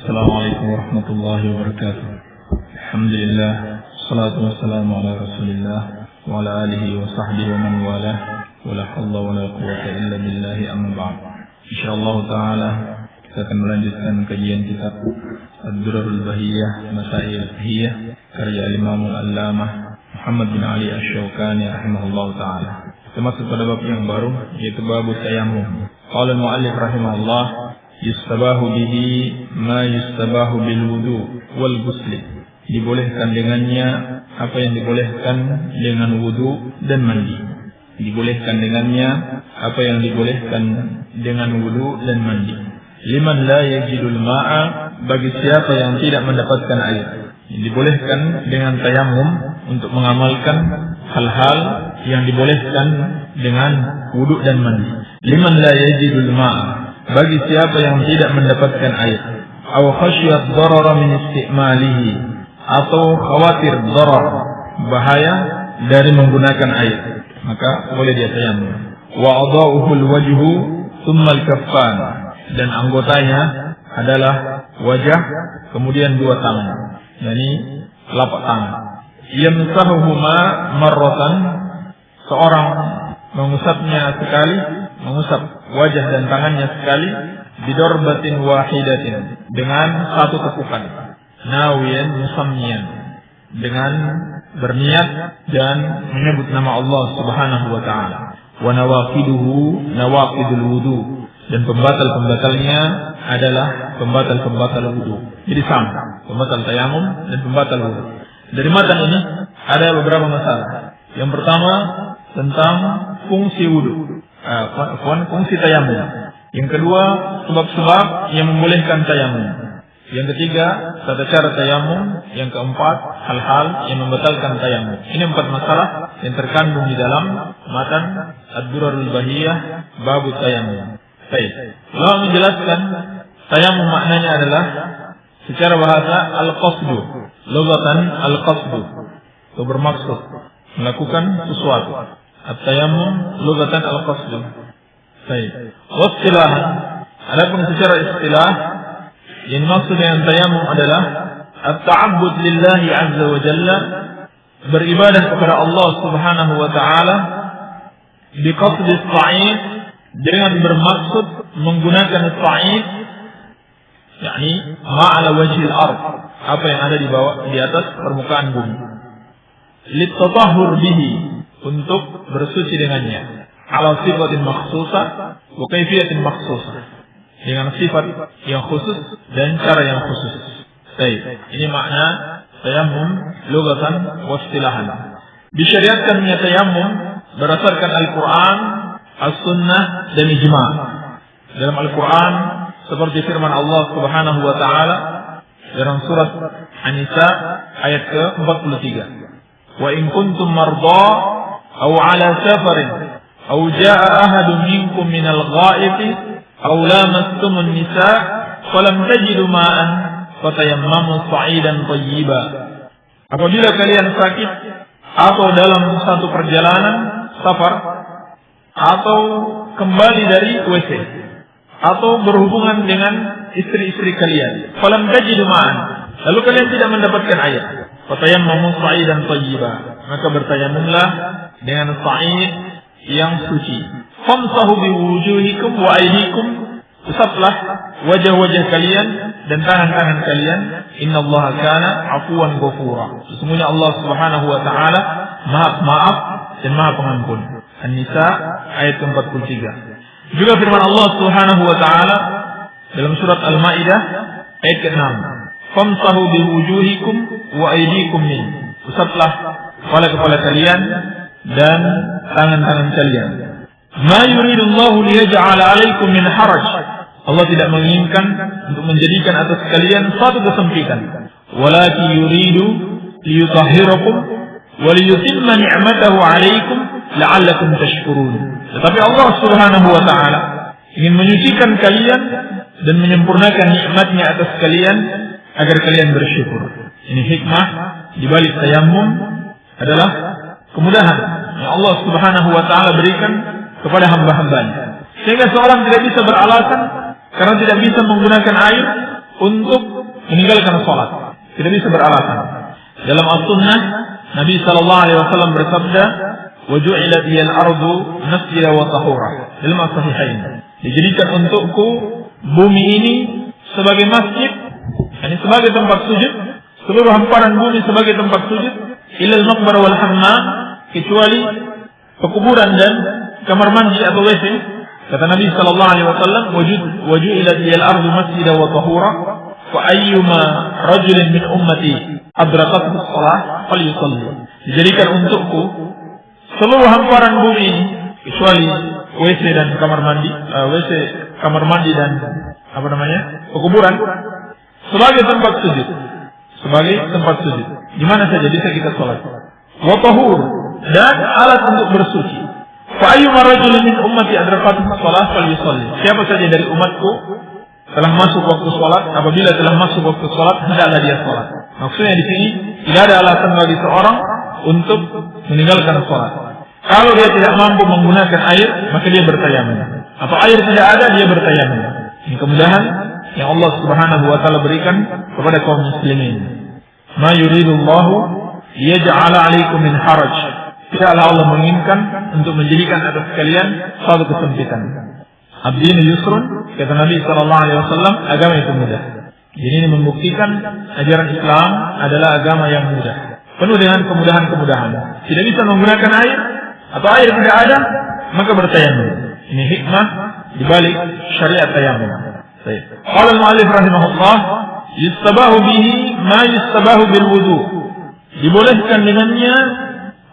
Assalamualaikum warahmatullahi wabarakatuh. Alhamdulillah, salatu wassalamu ala Rasulillah wa ala alihi wa sahbihi wa man walah. Wa la haula wa la quwwata illa billahi, amma ba'd. Insyaallah taala kita akan melanjutkan kajian kitab Ad-Durarul Bahiyah Masail Fiqhiyah karya Imam Al-Allamah Muhammad bin Ali Asy-Syaukani rahimahullah taala. Kita masuk pada bab yang baru, yaitu bab tayammum. Qala al-muallif rahimahullah, yustabahu bihi ma yustabahu bil wudu wal ghusl. Dibolehkan dengannya apa yang dibolehkan dengan wudu dan mandi. Dibolehkan dengannya apa yang dibolehkan dengan wudu dan mandi. Liman la yajidul ma'a, bagi siapa yang tidak mendapatkan air. Dibolehkan dengan tayammum untuk mengamalkan hal-hal yang dibolehkan dengan wudu dan mandi. Liman la yajidul ma'a, bagi siapa yang tidak mendapatkan air. Aw khasyat darara min istimalihi, atau khawatir darar, bahaya dari menggunakan air, maka boleh dia tayammum. Wa a'dha'uhu al-wajhu thumma al-kaffan, dan anggotanya adalah wajah kemudian dua tangan, yakni telapak tangan. Yamsahuhuma marratan, seorang mengusapnya sekali, mengusap wajah dan tangannya sekali, bidorbatin wahidatin, dengan satu tepukan, nawiyan musammiyan, dengan berniat dan menyebut nama Allah Subhanahu wa taala. Wa nawaqiduhu nawaqidul wudu, dan pembatal-pembatalnya adalah pembatal-pembatal wudu. Jadi sama, pembatal tayammum dan pembatal wudu. Dari matan ini ada beberapa masalah. Yang pertama tentang fungsi wudu, fungsi tayammum. Yang kedua, sebab-sebab yang membolehkan tayammum. Yang ketiga, tata cara tayammum. Yang keempat, hal-hal yang membatalkan tayammum. Ini 4 masalah yang terkandung di dalam matan Ad-Durarul Bahiyah bab tayammum. Baik. Lalu menjelaskan tayammum maknanya adalah secara bahasa al-qasdu, lughatan al-qasdu, itu bermaksud melakukan sesuatu. At-tayammum lughatan al-qasdu. Baik. Wastilahan, adapun secara istilah yang dimaksud dengan tayammum adalah at-ta'abbud lillahi azza wa jalla, beribadah kepada Allah Subhanahu wa taala biqasdi as-sa'id, dengan bermaksud menggunakan as-sa'id, yakni ma'ala wajhil ardh, apa yang ada di atas permukaan bumi, litatahhur bihi, untuk bersuci dengannya, ala sifatin makhsusah wa kaifiyatin makhsusah, dengan sifat yang khusus dan cara yang khusus. Baik, ini makna tayammum lughatan wa istilahan. Disyariatkannya tayammum berdasarkan Al-Qur'an, As-Sunnah dan ijma'. Dalam Al-Qur'an seperti firman Allah Subhanahu wa taala dalam surat An-Nisa ayat ke-43. Wa in kuntum marda aw ala safarin aw jaa ahadun minkum minal ghaiti aw lamastumun nisa falam tajidu ma'an fatayammamu sa'idan thayyiba. Apabila kalian sakit atau dalam satu perjalanan safar, atau kembali dari WC, atau berhubungan dengan istri-istri kalian, falam tajidu ma'an, lalu kalian tidak mendapatkan air, fatayammamu sa'idan thayyiba, maka bertayammumlah dengan sa'id yang suci. Famsahu biwujuhikum wa aydikum, usaplah wajah-wajah kalian dan tangan-tangan kalian. Innallaha kana afuwan ghafura, sesungguhnya Allah Subhanahu wa taala maaf dan maha pengampun. An-Nisa ayat ke-43. Juga firman Allah Subhanahu wa taala dalam surat Al-Maidah ayat ke-6, famsahu biwujuhikum wa aydikum min, usaplah kepala-kepala kalian dan tangan-tangan kalian. Ma yuridullahu liyaj'ala 'alaikum min haraj, Allah tidak menginginkan untuk menjadikan atas kalian suatu kesempitan. Walakin yuridu liyutahhirakum wa liyutimma ni'matahu 'alaikum la'allakum tashkurun. Tetapi Allah Subhanahu wa taala ingin menyucikan kalian dan menyempurnakan nikmat-Nya atas kalian agar kalian bersyukur. Ini hikmah di balik tayammum adalah kemudahan yang Allah Subhanahu wa taala berikan kepada hamba-hambanya, sehingga seorang tidak bisa beralasan karena tidak bisa menggunakan air untuk meninggalkan sholat. Tidak bisa beralasan. Dalam as-sunnah, Nabi sallallahu alaihi wasallam bersabda, "Wa ju'ilat liyal ardu masjidan wa tahura." Dalam as-sahihain. Dijadikan untukku bumi ini sebagai masjid, ini sebagai tempat sujud, seluruh hamparan bumi sebagai tempat sujud, illal maqbarah wal hammam, kecuali pekuburan dan kamar mandi atau WC. Kata Nabi sallallahu alaihi wasallam, "Wa ju'ilat liyal ardu masjidan wa tahura, fa ayyuma rajulin min ummati adrakat as-shalah falyusalli." Dijadikan untukku seluruh hamparan bumi ini kecuali WC dan kamar mandi, kamar mandi dan pekuburan sebagai tempat sujud, di mana saja bisa kita sholat. Wa tahur, dan alat untuk bersuci. Fa ayyuma rajulin min ummati adrakat as-shalah falyusalli. Siapa saja dari umatku telah masuk waktu sholat, apabila telah masuk waktu sholat, hendaklah dia sholat. Maksudnya di sini tidak ada alasan bagi seorang untuk meninggalkan sholat. Kalau dia tidak mampu menggunakan air, maka dia bertayamum. Atau air tidak ada, dia bertayamum. Ini kemudahan yang Allah Subhanahu wa taala berikan kepada kaum muslimin. Ma yuridullahu yaj'ala 'alaikum min haraj. Tidaklah Allah menginginkan untuk menjadikan atas kalian suatu kesempitan. Ad-dinu yusrun, kata Nabi sallallahu alaihi wasallam, agama itu mudah. Jadi ini membuktikan ajaran Islam adalah agama yang mudah, penuh dengan kemudahan-kemudahan. Tidak bisa menggunakan air atau air tidak ada, maka bertayamum. Ini hikmah di balik syariat tayamum. Baik. Qala al-mu'allif rahimahullah, yustabahu bihi ma yustabahu bil wudu. Dibolehkan dengannya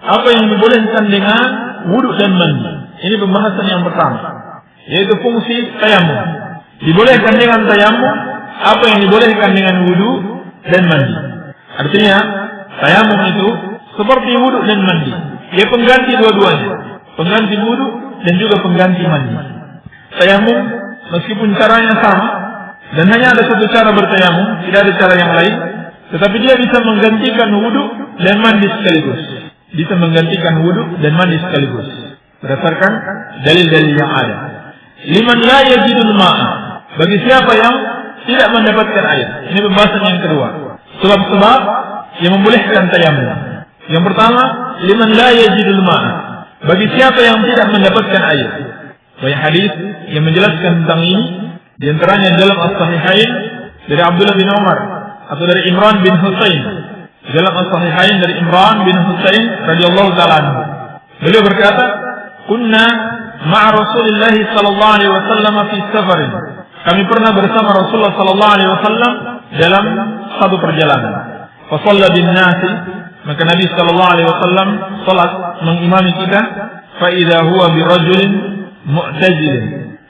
apa yang dibolehkan dengan wudu dan mandi. Ini pembahasan yang pertama, yaitu fungsi tayamum. Dibolehkan dengan tayamum apa yang dibolehkan dengan wudu dan mandi. Artinya tayamum itu seperti wudu dan mandi. Dia pengganti dua-duanya, pengganti wudu dan juga pengganti mandi. Tayamum meskipun caranya sama dan hanya ada satu cara bertayamum, tidak ada cara yang lain, tetapi dia bisa menggantikan wudu dan mandi sekaligus. Bisa menggantikan wudu dan mandi sekaligus berdasarkan dalil-dalil yang ada. Liman la yajidul ma'a, bagi siapa yang tidak mendapatkan air. Ini pembahasan yang kedua. Sebab-sebab yang membolehkan tayamum. Yang pertama, liman la yajidul ma'a, bagi siapa yang tidak mendapatkan air. Banyak hadis yang menjelaskan tentang ini. Di antaranya dalam as-sahihain dari Abdullah bin Umar atau dari Imran bin Husain. Dalam as-sahihain dari Imran bin Husain radhiyallahu ta'ala anhu. Beliau berkata, "Kunna ma'a Rasulillah sallallahu alaihi wasallam fi safarin." Kami pernah bersama Rasulullah sallallahu alaihi wasallam dalam satu perjalanan. Fa shalla bin nasi, maka Nabi sallallahu alaihi wasallam salat mengimami kita. Fa idza huwa bi rajulin mu'tazil.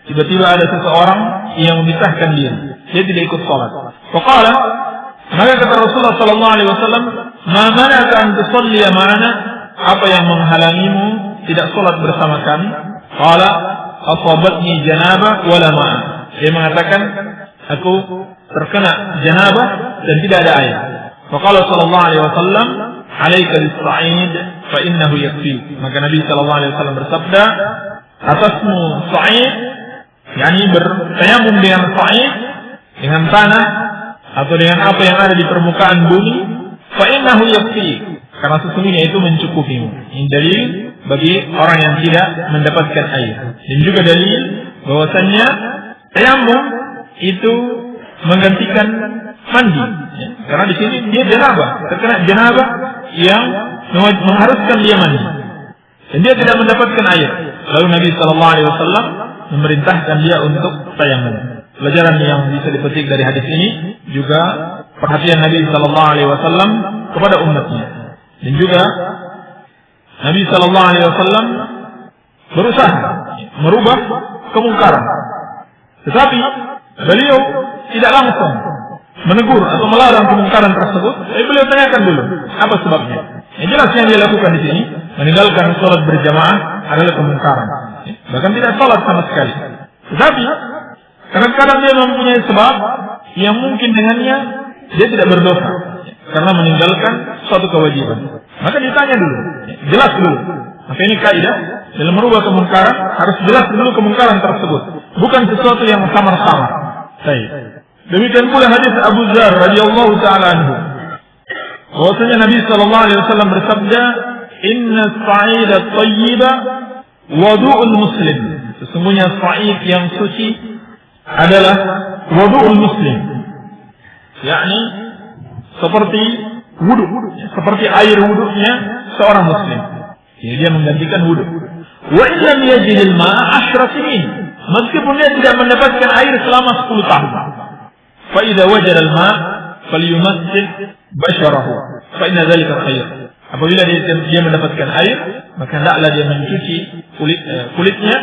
Tiba-tiba ada seseorang yang memisahkan dia. Dia tidak ikut salat. Fa qala, maka kata Rasulullah sallallahu alaihi wasallam, "Ma mana'aka an tusalli ma'ana?" Apa yang menghalangimu tidak salat bersama kami? Qala, "Asabatni janabah wala ma'a." Dia mengatakan, aku terkena janabah dan tidak ada air. Faqala sallallahu alaihi wasallam, "Alaika bis-sa'id fa innahu yakfi." Maka Nabi sallallahu alaihi wasallam bersabda, atasmu sa'id, yakni bertayamum dengan sa'id, dengan tanah atau dengan apa yang ada di permukaan bumi, fa innahu yakfi, karena sesungguhnya itu mencukupimu. Ini dalil bagi orang yang tidak mendapatkan air. Dan juga dalil bahwasannya tayamum itu menggantikan mandi. Karena di sini dia janabah, terkena janabah yang mengharuskan dia mandi. Dan dia tidak mendapatkan air. Lalu Nabi sallallahu alaihi wasallam memerintahkan dia untuk tayamum. Pelajaran yang bisa dipetik dari hadis ini juga perhatian Nabi sallallahu alaihi wasallam kepada umatnya. Dan juga Nabi sallallahu alaihi wasallam berusaha merubah kemungkaran. Tetapi beliau tidak langsung menegur atau melarang kemungkaran tersebut. Tapi beliau tanyakan dulu apa sebabnya. Yang jelas yang dia lakukan di sini, meninggalkan sholat berjamaah adalah kemungkaran. Bahkan tidak sholat sama sekali. Tetapi kadang-kadang dia mempunyai sebab yang mungkin dengannya dia tidak berdosa karena meninggalkan suatu kewajiban. Maka ditanya dulu, jelas dulu. Maka ini kaidah dalam merubah kemungkaran, harus jelas dulu kemungkaran tersebut, bukan sesuatu yang samar-samar. Baik. Demikian pula hadis Abu Dzar radhiyallahu taala anhu. Bahwasanya Nabi sallallahu alaihi wasallam bersabda, "Inna as-sa'id at-tayyiba wudu'ul muslim." Sesungguhnya sa'id yang suci adalah wudu'ul muslim. Yakni seperti wudu, seperti air wudunya seorang muslim. Jadi dia menggantikan wudu. Wa illam yajidil ma'a 10 sinin. Meskipun dia tidak mendapatkan air selama 10 tahun. Fa idza wajada al-ma' falyumassil basharahu. Fa inna dzalika khair. Apabila dia mendapatkan air, maka hendaklah dia mencuci kulitnya,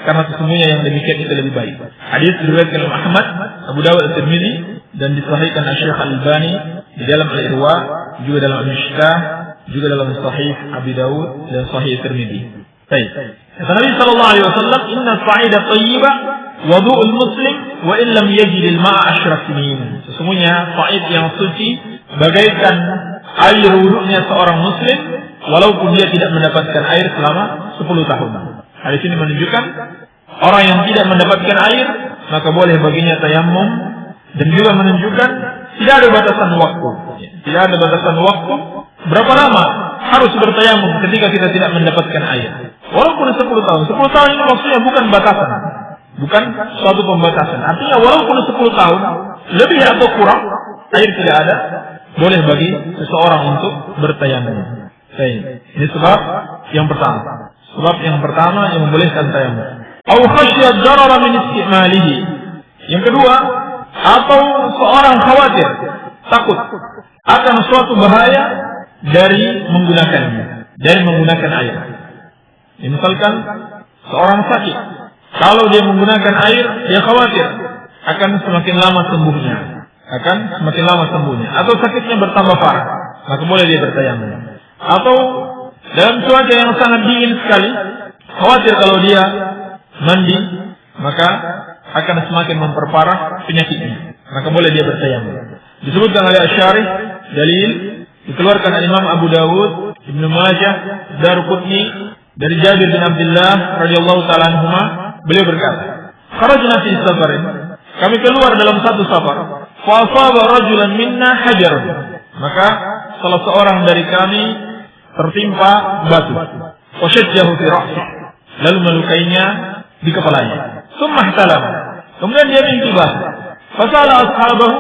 karena sesungguhnya yang demikian itu lebih baik. Hadis diriwayatkan oleh Ahmad, Abu Dawud, At-Tirmidzi, dan disahihkan oleh Syekh Al-Albani di dalam Al-Irwa, juga dalam Al-Mishkah, juga dalam Sahih Abi Dawud dan Sahih Tirmidzi. Baik. Kata Nabi sallallahu alaihi wasallam, "Inna as-sa'ida thayyiba wudu'ul muslim wa in lam yajid al-ma'a 10 sinin." Sesungguhnya sa'id yang suci bagaikan air wudunya seorang muslim walaupun dia tidak mendapatkan air selama 10 tahun. Hadis ini menunjukkan orang yang tidak mendapatkan air maka boleh baginya tayammum, dan juga menunjukkan tidak ada batasan waktu. Tidak ada batasan waktu berapa lama harus bertayamum ketika kita tidak mendapatkan air. Walaupun 10 tahun. 10 tahun ini maksudnya bukan batasan. Bukan suatu pembatasan. Artinya walaupun 10 tahun lebih atau kurang air tidak ada, boleh bagi seseorang untuk bertayamum. Baik. Ini sebab yang pertama. Sebab yang pertama yang membolehkan tayamum. Au khasyya ad-darara min istimalihi. Yang kedua, atau seorang khawatir, takut akan suatu bahaya dari menggunakannya, dari menggunakan air. Misalkan seorang sakit, kalau dia menggunakan air, dia khawatir akan semakin lama sembuhnya, atau sakitnya bertambah parah, maka boleh dia bertayamum. Atau dalam cuaca yang sangat dingin sekali, khawatir kalau dia mandi, maka akan semakin memperparah penyakitnya, maka boleh dia bertayamum. Disebutkan oleh Asy-Syarih, dalil dikeluarkan oleh Imam Abu Dawud, Ibnu Majah, Daruqutni dari Jabir bin Abdullah radhiyallahu taala anhuma, beliau berkata, "Kharajna fi safarin." Kami keluar dalam satu safar. Fa asaba rajulan minna hajarun. Maka salah seorang dari kami tertimpa batu. Fa shajjahu fi ra'si. Lalu melukainya di kepalanya. Tsumma ihtalam. Kemudian dia mengintibah. Fasala ashabahu.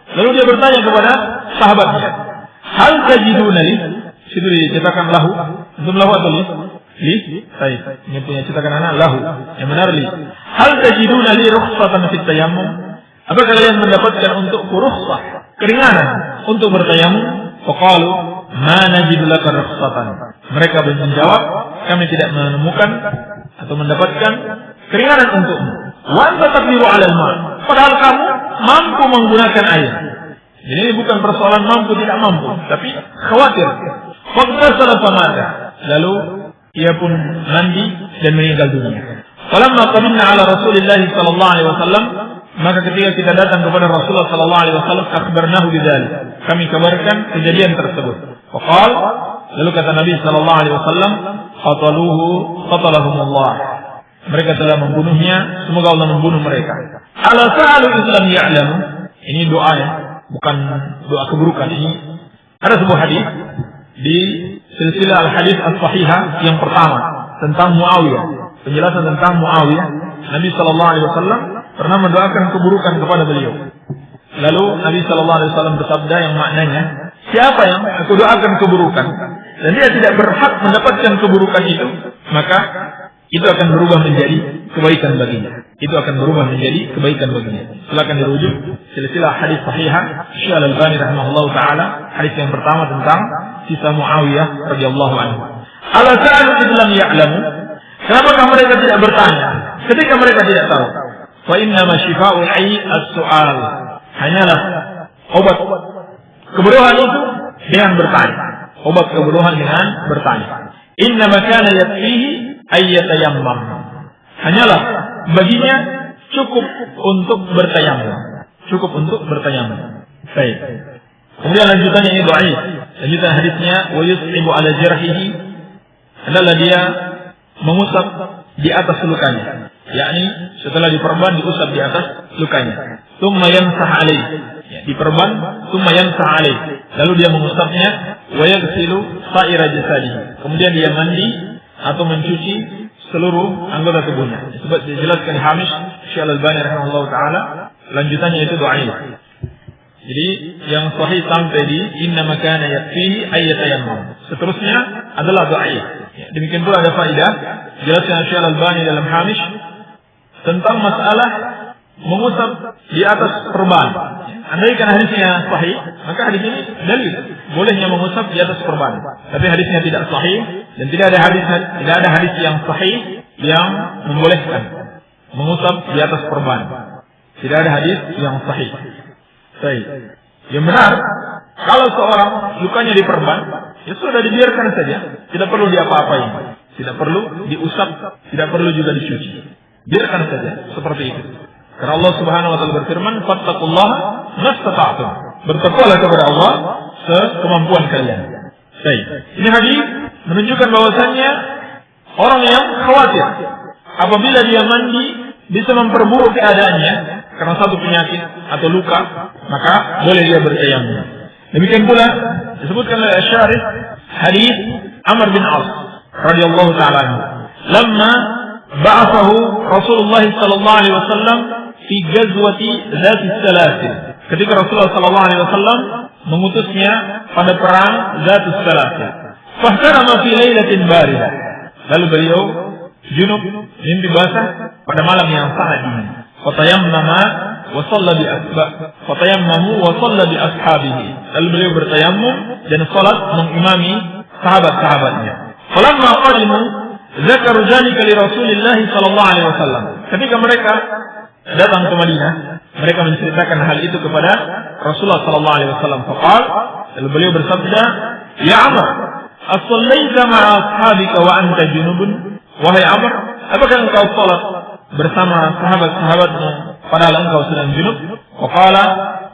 Lalu dia bertanya kepada sahabatnya, "Hal tajiduna li?" Situ dicetakan lahu. Untuk lahu atau li? Li? Baik. Ini punya cetakan anak lahu. Yang benar li. "Hal tajiduna li rukhsatan fit tayammum?" Apa kalian mendapatkan untuk rukhsah, keringanan untuk bertayamum? Faqalu, "Ma najidu laka rukhsatan." Mereka menjawab, "Kami tidak menemukan atau mendapatkan keringanan untukmu. Wa anta taqdiru 'ala al-ma'." Padahal kamu mampu menggunakan air. Jadi ini bukan persoalan mampu tidak mampu, tapi khawatir. Faghtasala famata. Lalu ia pun mandi dan meninggal dunia. Falamma qadimna 'ala Rasulillah sallallahu alaihi wasallam, maka ketika kita datang kepada Rasulullah sallallahu alaihi wasallam, akhbarnahu bidzalik. Kami kabarkan kejadian tersebut. Faqal, lalu kata Nabi sallallahu alaihi wasallam, qatalahumullah. Mereka telah membunuhnya, semoga Allah membunuh mereka. Ala sa'alu islam ya'lamu. Ini doa ya, bukan doa keburukan. Ini ada sebuah hadis di silsilah al-hadis as-sahihah yang pertama tentang Muawiyah. Penjelasan tentang Muawiyah. Nabi sallallahu alaihi wasallam pernah mendoakan keburukan kepada beliau. Lalu Nabi sallallahu alaihi wasallam bersabda yang maknanya, siapa yang aku doakan keburukan dan dia tidak berhak mendapatkan keburukan itu, maka itu akan berubah menjadi kebaikan baginya. Itu akan berubah menjadi kebaikan baginya. Silakan dirujuk silsilah hadis sahihah Syekh Al-Albani rahimahullahu taala, hadis yang pertama tentang kisah Muawiyah radhiyallahu anhu. Ala sa'alu idlam ya'lamu. Kenapa mereka tidak bertanya ketika mereka tidak tahu? Wa inna ma shifa'ul 'ayyi as-su'al. Hanyalah obat kebodohan itu dengan bertanya. Obat kebodohan dengan bertanya. Inna ma kana yakfihi ayyatayammam. Hanyalah baginya cukup untuk bertayamum. Cukup untuk bertayamum. Baik. Kemudian lanjutannya ini dhaif. Lanjutan hadisnya wa yus'ibu 'ala jarhihi, adalah dia mengusap di atas lukanya. yakni setelah diperban diusap di atas lukanya. Tsumma yamsah alaih, diperban, tsumma yamsah alaih, lalu dia mengusapnya, wa yaghsilu sa'ira jasadihi, kemudian dia mandi atau mencuci seluruh anggota tubuhnya. Sebab dijelaskan di Hamish Syekh Al-Albani rahimahullah taala, lanjutannya itu dhaif. Jadi yang sahih sampai di inna makana yakfihi ayyatayammum. Seterusnya adalah dhaif. Demikian pula ada faedah jelaskan Syekh Al-Albani dalam Hamish tentang masalah mengusap di atas perban. Andaikan hadisnya sahih, maka hadis ini dalil bolehnya mengusap di atas perban. Tapi hadisnya tidak sahih dan tidak ada hadis yang sahih yang membolehkan mengusap di atas perban. Tidak ada hadis yang sahih. Baik. Yang benar, kalau seorang lukanya diperban, ya sudah dibiarkan saja, tidak perlu diapa-apain, tidak perlu diusap, tidak perlu juga dicuci. Biarkan saja seperti itu. Karena Allah Subhanahu wa taala berfirman, "Fattaqullaha mastata'tum." Bertakwalah kepada Allah sekemampuan kalian. Baik. Ini hadis menunjukkan bahwasannya orang yang khawatir apabila dia mandi bisa memperburuk keadaannya karena satu penyakit atau luka, maka boleh dia bertayammum. Demikian pula disebutkan oleh Asy-Syarih hadis Amr bin As radhiyallahu taala anhu, lamma ba'athahu Rasulullah sallallahu alaihi wasallam fi ghazwati Dzat as-Salasil. Ketika Rasulullah sallallahu alaihi wasallam mengutusnya pada perang Dzat as-Salasil. Fahtarama fi lailatin baridah. Lalu beliau junub, mimpi basah pada malam yang sangat dingin. Fatayammama wa shalla bi fatayammamu wa shalla bi ashabihi. Lalu beliau bertayammum dan salat mengimami sahabat-sahabatnya. Falamma qadimu zakaru dzalika li Rasulillah sallallahu alaihi wasallam. Ketika mereka datang ke Madinah, mereka menceritakan hal itu kepada Rasulullah sallallahu alaihi wasallam. Faqal, lalu beliau bersabda, "Ya Amr, as-sallaita ma'a ashabika wa anta junubun?" Wahai Amr, apakah engkau salat bersama sahabat-sahabatmu padahal engkau sedang junub? Faqala,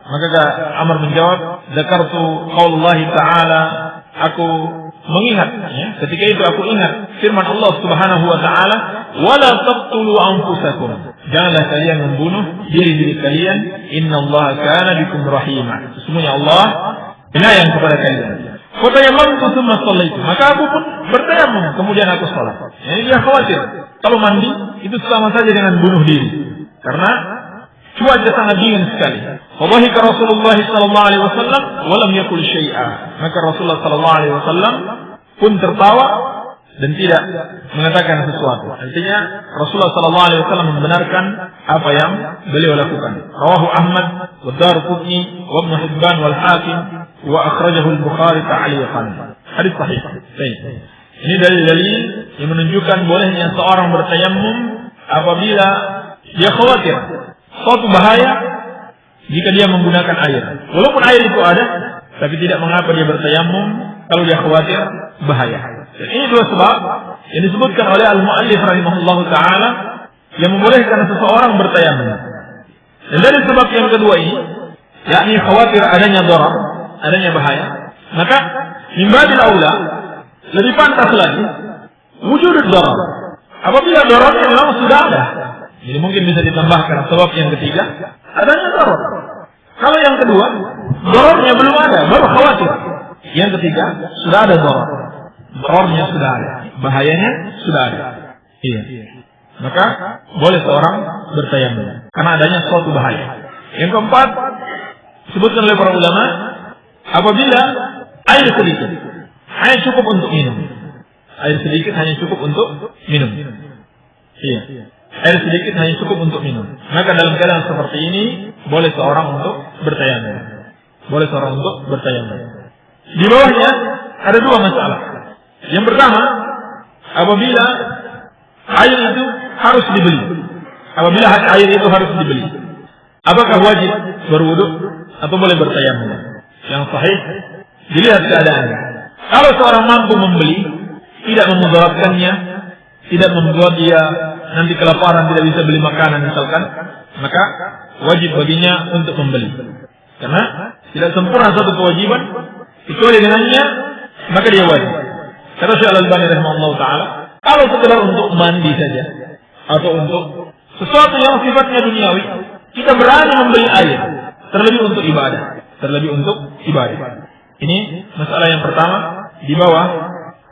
maka Amr menjawab, "Dzakartu qaulullah ta'ala." Aku mengingat, ketika itu aku ingat firman Allah Subhanahu wa taala, "Wala taqtulu anfusakum." Janganlah kalian membunuh diri-diri kalian. Innallaha kana bikum rahima. Sesungguhnya Allah penyayang kepada kalian. Fatayammamtu tsumma shallaitu. Maka aku pun bertayammum, kemudian aku salat. Ini dia khawatir kalau mandi itu sama saja dengan bunuh diri. Karena cuaca sangat dingin sekali. Fadhahika Rasulullah sallallahu alaihi wasallam wa lam yaqul syai'a. Maka Rasulullah sallallahu alaihi wasallam pun tertawa dan tidak mengatakan sesuatu. Artinya Rasulullah sallallahu alaihi wasallam membenarkan apa yang beliau lakukan. Rawahu Ahmad wa Darqutni wa Ibn Hibban wal Hakim wa akhrajahu al-Bukhari ta'liqan. Hadis sahih. Baik. Ini dalil-dalil yang menunjukkan bolehnya seorang bertayammum apabila dia khawatir suatu bahaya jika dia menggunakan air. Walaupun air itu ada, tapi tidak mengapa dia bertayammum kalau dia khawatir bahaya. Dan ini dua sebab yang disebutkan oleh al-muallif rahimahullah taala yang membolehkan seseorang bertayammum. Dan dari sebab yang kedua ini, yakni khawatir adanya darar, adanya bahaya, maka min babil aula lebih pantas lagi wujud darar. Apabila dararnya memang sudah ada, jadi mungkin bisa ditambahkan sebab yang ketiga, adanya darar. Kalau yang kedua, dararnya belum ada, baru khawatir. Yang ketiga, sudah ada darar. Dararnya sudah ada, bahayanya sudah ada. Iya. Maka boleh seorang bertayammum karena adanya suatu bahaya. Yang keempat, disebutkan oleh para ulama, apabila air sedikit hanya cukup untuk minum. Air sedikit hanya cukup untuk minum. Iya. Air sedikit hanya cukup untuk minum. Maka dalam keadaan seperti ini boleh seorang untuk bertayammum. Boleh seorang untuk bertayammum. Di bawahnya ada dua masalah. Yang pertama, apabila air itu harus dibeli. Apabila air itu harus dibeli, apakah wajib berwudu atau boleh bertayammum? Yang sahih dilihat keadaannya. Kalau seorang mampu membeli, tidak memudaratkannya, tidak membuat dia nanti kelaparan, tidak bisa beli makanan misalkan, maka wajib baginya untuk membeli. Karena tidak sempurna satu kewajiban kecuali dengannya, maka dia wajib. Kata Syekh Al-Albani rahimahullah taala, kalau sekedar untuk mandi saja atau untuk sesuatu yang sifatnya duniawi, kita berani membeli air, terlebih untuk ibadah. Ini masalah yang pertama di bawah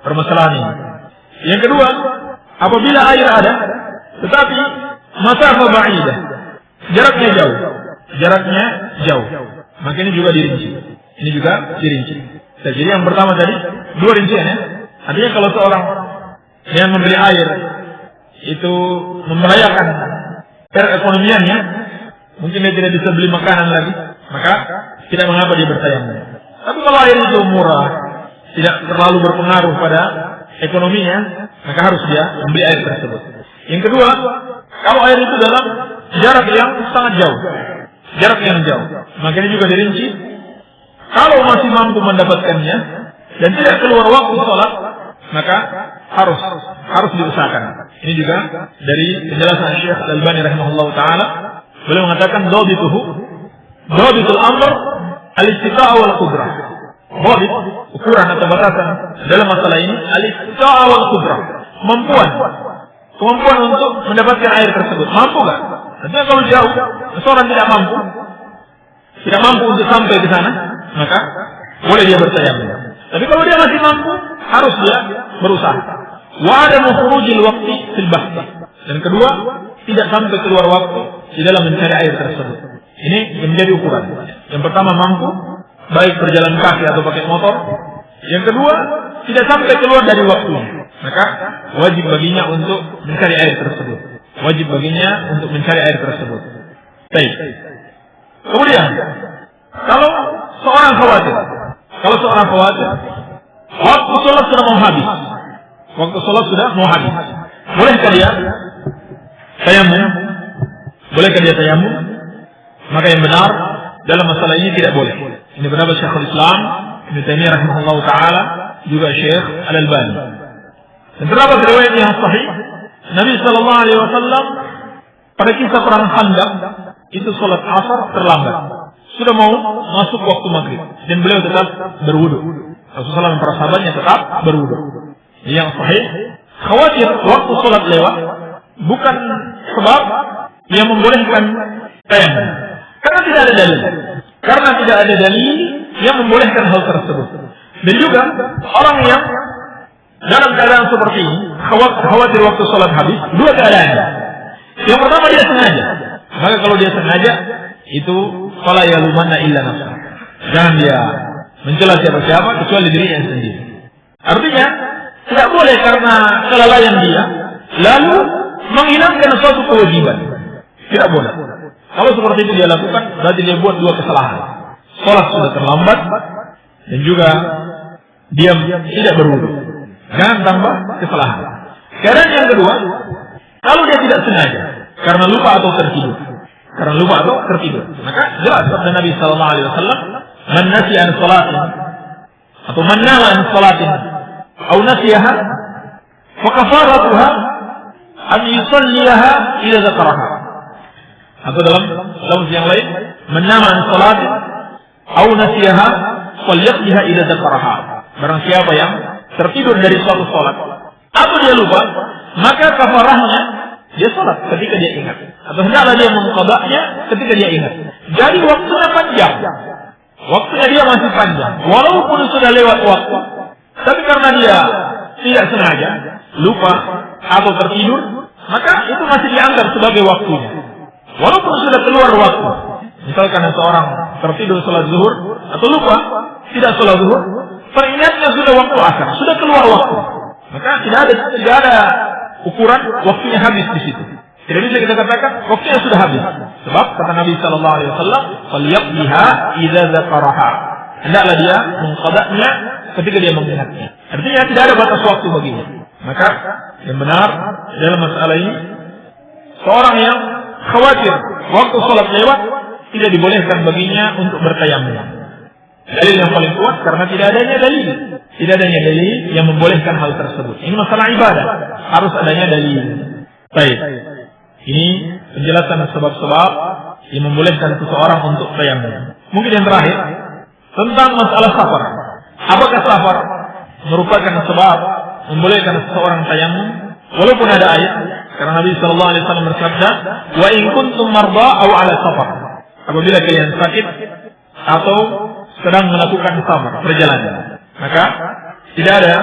permasalahan ini. Yang kedua, apabila air ada, tetapi masafah ba'idah, jaraknya jauh, maka ini juga dirinci. Jadi yang pertama tadi 2 rincian ya. Artinya kalau seorang yang membeli air itu membahayakan perekonomiannya, mungkin dia tidak bisa beli makanan lagi, maka tidak mengapa dia bertayamum. Tapi kalau air itu murah, tidak terlalu berpengaruh pada ekonominya, maka harus dia membeli air tersebut. Yang kedua, kalau air itu dalam jarak yang sangat jauh, maka ini juga dirinci. Kalau masih mampu mendapatkannya dan tidak keluar waktu sholat, maka harus diusahakan. Ini juga dari penjelasan Syekh Al-Albani rahimahullah taala, beliau mengatakan dhabitul amr al-istita'a wal qudrah. Dhabit, ukuran atau batasan dalam masalah ini al-istita'a wal qudrah, kemampuan untuk mendapatkan air tersebut. Mampu enggak? Artinya kalau jauh, seorang tidak mampu untuk sampai ke sana, maka boleh dia bertayamum. Tapi kalau dia masih mampu, harus dia berusaha. Wa adamu khurujil waqti fil bahth. Dan kedua, tidak sampai keluar waktu di dalam mencari air tersebut. Ini yang menjadi ukuran. Yang pertama mampu, baik berjalan kaki atau pakai motor. Yang kedua, tidak sampai keluar dari waktunya. Maka wajib baginya untuk mencari air tersebut. Baik. Kemudian, kalau seorang khawatir, waktu sholat sudah mau habis, bolehkah dia tayamum? Maka yang benar dalam masalah ini tidak boleh. Ini pendapat Syekhul Islam Ibnu Taimiyah rahimahullah taala, juga Syekh Al-Albani. Dan terdapat riwayat yang sahih, Nabi sallallahu alaihi wasallam pada kisah perang Khandaq itu sholat asar terlambat. Sudah mau masuk waktu maghrib dan beliau tetap berwudu. Rasulullah dan para sahabatnya tetap berwudu. Yang sahih, khawatir waktu sholat lewat bukan sebab yang membolehkan tayamum. Karena tidak ada dalil yang membolehkan hal tersebut. Dan juga orang yang dalam keadaan seperti ini khawatir waktu sholat habis, 2 keadaan. Yang pertama, dia sengaja. Maka kalau dia sengaja, itu fala yalumanna illa nafsah. Jangan dia mencela siapa-siapa kecuali dirinya sendiri. Artinya tidak boleh karena kelalaian dia lalu menghilangkan suatu kewajiban. Tidak boleh. Kalau seperti itu dia lakukan, berarti dia buat 2 kesalahan. Sholat sudah terlambat dan juga dia tidak berwudu. Jangan tambah kesalahan. Keadaan yang kedua, kalau dia tidak sengaja karena lupa atau tertidur, maka jelas sabda Nabi sallallahu alaihi wasallam, man nasiya an salatin atau man nama an salatin atau nasiyaha fa kafaratuha an yusalliha idza dzakaraha. Atau dalam yang lain, man nama an salatin atau nasiyaha falyaqdiha idza dzakaraha. Barang siapa yang tertidur dari suatu salat atau dia lupa, maka kafarahnya dia salat ketika dia ingat, atau hendaklah dia mengqadanya ketika dia ingat. Jadi waktunya panjang, waktunya dia masih panjang, walaupun sudah lewat waktu. Tapi karena dia tidak sengaja lupa atau tertidur, maka itu masih dianggap sebagai waktunya, walaupun sudah keluar waktu. Misalkan seorang tertidur sholat zuhur atau lupa tidak sholat zuhur, teringatnya sudah waktu asar, sudah keluar waktu, maka tidak ada ukuran waktunya habis di situ. Tidak bisa kita katakan waktunya sudah habis. Sebab kata Nabi sallallahu alaihi wasallam, "Falyaqdiha idza dzakaraha." Hendaklah dia mengqadanya ketika dia mengingatnya. Artinya tidak ada batas waktu baginya. Maka yang benar dalam masalah ini, seorang yang khawatir waktu sholat lewat, tidak dibolehkan baginya untuk bertayamum. Dalil yang paling kuat karena tidak adanya dalil yang membolehkan hal tersebut. Ini masalah ibadah, harus adanya dalil. Baik. Ini penjelasan sebab-sebab yang membolehkan seseorang untuk tayamum. Mungkin yang terakhir tentang masalah safar. Apakah safar merupakan sebab membolehkan seseorang tayamum walaupun ada ayat? Karena Nabi sallallahu alaihi wasallam bersabda, "Wa in kuntum marda aw 'ala safar." Apabila kalian sakit atau sedang melakukan safar, perjalanan, maka tidak ada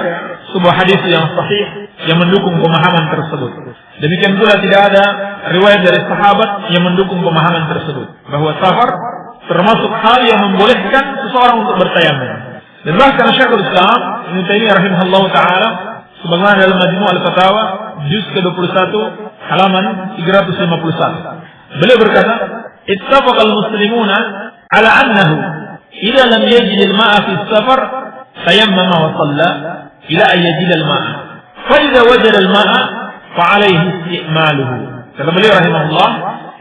sebuah hadis yang sahih yang mendukung pemahaman tersebut. Demikian pula tidak ada riwayat dari sahabat yang mendukung pemahaman tersebut, bahwa safar termasuk hal yang membolehkan seseorang untuk bertayamum. Dan bahkan Syekhul Islam Ibnu Taimiyah rahimahullahu taala sebagaimana dalam Majmu' al-Fatawa juz ke-21 halaman 351. Beliau berkata, "Ittafaqal muslimuna ala annahu idza lam yajid al-ma'a fi as-safar tayammama wa shalla ila an yajid al-ma'a. Fa idza wajada al-ma'a fa alayhi isti'maluhu." Kata beliau rahimahullah,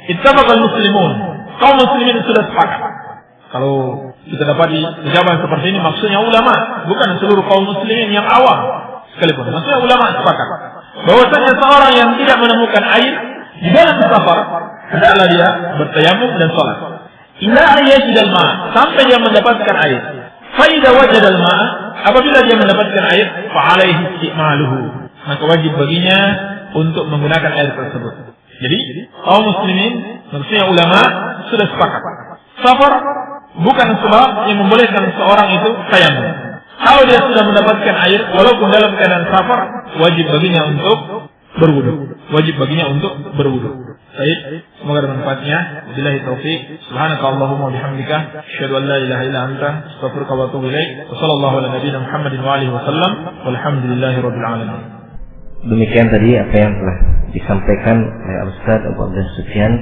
"Ittafaqal muslimun." Kaum muslimin sudah sepakat. Kalau kita dapati ucapan seperti ini maksudnya ulama, bukan seluruh kaum muslimin yang awam sekalipun. Maksudnya ulama sepakat bahwasanya seorang yang tidak menemukan air di dalam safar hendaklah dia bertayamum dan salat. Ila ayyajidal ma', sampai dia mendapatkan air. Fa idza wajadal ma', apabila dia mendapatkan air, fa alaihi isti'maluhu, maka wajib baginya untuk menggunakan air tersebut. Jadi kaum muslimin, maksudnya ulama sudah sepakat. Safar bukan sebab yang membolehkan seorang itu tayamum. Kalau dia sudah mendapatkan air, walaupun dalam keadaan safar, wajib baginya untuk berwudu. Wajib baginya untuk berwudu. Baik, semoga bermanfaatnya. Billahi taufik. Subhanakallahumma wa bihamdika, asyhadu an la ilaha illa anta, astaghfiruka wa atubu ilaik. Wa sallallahu ala nabiyyina Muhammadin wa alihi wasallam. Walhamdulillahirabbil alamin. Demikian tadi apa yang telah disampaikan oleh Ustaz Abu Abdullah Sufyan,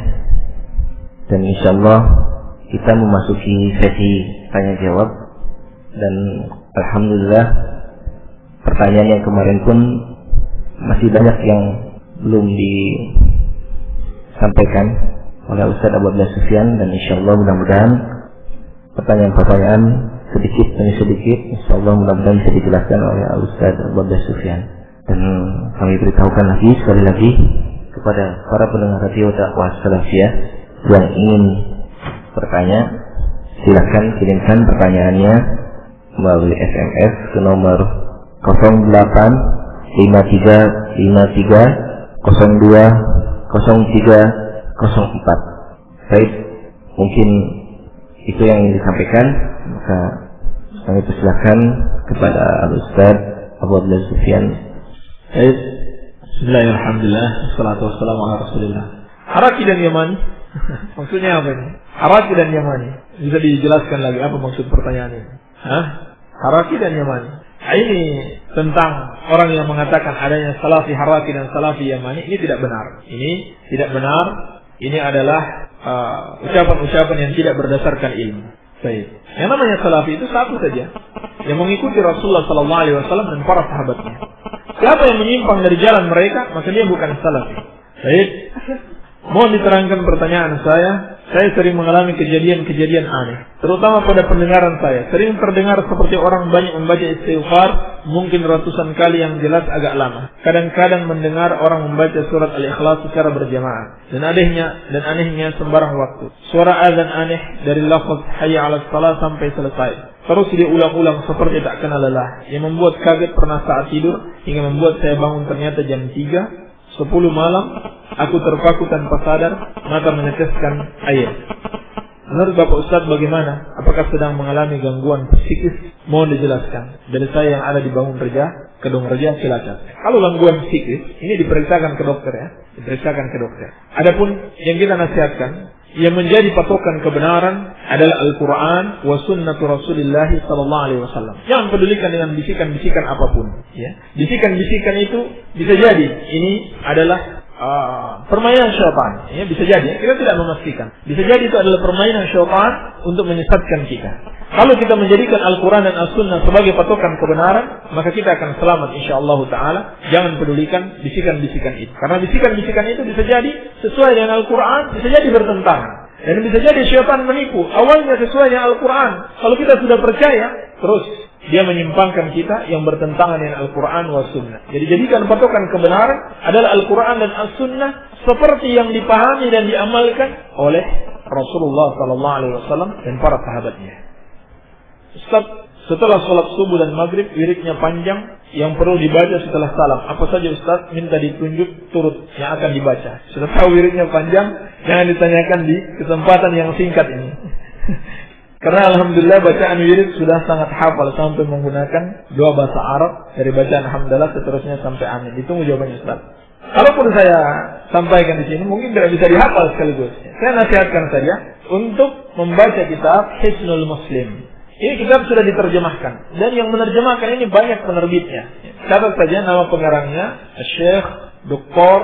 dan insyaallah kita memasuki sesi tanya jawab. Dan alhamdulillah pertanyaan yang kemarin pun masih banyak yang belum disampaikan oleh Ustaz Abu Abdullah Sufyan, dan insyaallah mudah-mudahan pertanyaan-pertanyaan sedikit demi sedikit insyaallah mudah-mudahan bisa dijelaskan oleh Ustaz Abu Abdullah Sufyan. Dan kami beritahukan lagi sekali lagi kepada para pendengar radio dakwah salafiyah yang ingin bertanya, silakan kirimkan pertanyaannya melalui SMS ke nomor 085353020304. Baik, mungkin itu yang ingin disampaikan, maka kami persilakan kepada Al-Ustaz Abu Abdullah Sufyan. Baik, bismillahirrahmanirrahim. Wassalatu wassalamu ala Rasulillah. Haraki dan Yamani. Maksudnya apa ini? Haraki dan Yamani. Bisa dijelaskan lagi apa maksud pertanyaan ini? Haraki dan Yamani. Ini tentang orang yang mengatakan adanya salafi Haraki dan salafi Yamani. Ini tidak benar. Ini tidak benar. Ini adalah ucapan-ucapan yang tidak berdasarkan ilmu. Baik. Yang namanya salafi itu satu saja, yang mengikuti Rasulullah sallallahu alaihi wasallam dan para sahabatnya. Siapa yang menyimpang dari jalan mereka, maka dia bukan salafi. Baik. Mohon diterangkan pertanyaan saya. Saya sering mengalami kejadian-kejadian aneh, terutama pada pendengaran saya. Sering terdengar seperti orang banyak membaca istighfar, mungkin ratusan kali yang jelas agak lama. Kadang-kadang mendengar orang membaca surat Al-Ikhlas secara berjamaah. Dan anehnya sembarang waktu. Suara azan aneh dari lafaz hayya 'alas shalah sampai selesai. Terus diulang-ulang seperti tak kenal lelah, yang membuat kaget pernah saat tidur, hingga membuat saya bangun ternyata jam 3:10 malam. Aku terpaku tanpa sadar, mata meneteskan air. Menurut Bapak Ustaz bagaimana? Apakah sedang mengalami gangguan psikis? Mohon dijelaskan. Dari saya yang ada di Bangun Reja, Kedung Reja, silakan. Kalau gangguan psikis, ini diperiksakan ke dokter ya. Diperiksakan ke dokter. Adapun yang kita nasihatkan, yang menjadi patokan kebenaran adalah Al-Quran wa sunnatu Rasulullah sallallahu alaihi wasallam. Jangan pedulikan dengan bisikan-bisikan apapun. Ya. Bisikan-bisikan itu bisa jadi ini adalah permainan syaitan. Ya, bisa jadi. Kita tidak memastikan. Bisa jadi itu adalah permainan syaitan untuk menyesatkan kita. Kalau kita menjadikan Al-Quran dan As-Sunnah sebagai patokan kebenaran, maka kita akan selamat insyaAllah ta'ala. Jangan pedulikan bisikan-bisikan itu. Karena bisikan-bisikan itu bisa jadi sesuai dengan Al-Quran, bisa jadi bertentangan. Dan bisa jadi syaitan menipu. Awalnya sesuai dengan Al-Quran. Kalau kita sudah percaya, terus dia menyimpangkan kita yang bertentangan dengan Al-Quran wa Sunnah. Jadi jadikan patokan kebenaran adalah Al-Quran dan As-Sunnah seperti yang dipahami dan diamalkan oleh Rasulullah SAW dan para sahabatnya. Ustaz, setelah sholat subuh dan maghrib wiridnya panjang yang perlu dibaca setelah salam. Apa saja Ustaz? Minta ditunjuk turut yang akan dibaca. Sudah tahu wiridnya panjang, jangan ditanyakan di kesempatan yang singkat ini. Karena alhamdulillah bacaan wirid sudah sangat hafal sampai menggunakan dua bahasa Arab dari bacaan hamdalah seterusnya sampai amin. Ditunggu jawabannya Ustaz. Kalaupun saya sampaikan di sini mungkin tidak bisa dihafal sekaligus. Saya nasihatkan saja untuk membaca kitab Hisnul Muslim. Ini kitab sudah diterjemahkan dan yang menerjemahkan ini banyak penerbitnya. Catat saja nama pengarangnya Syekh Dr.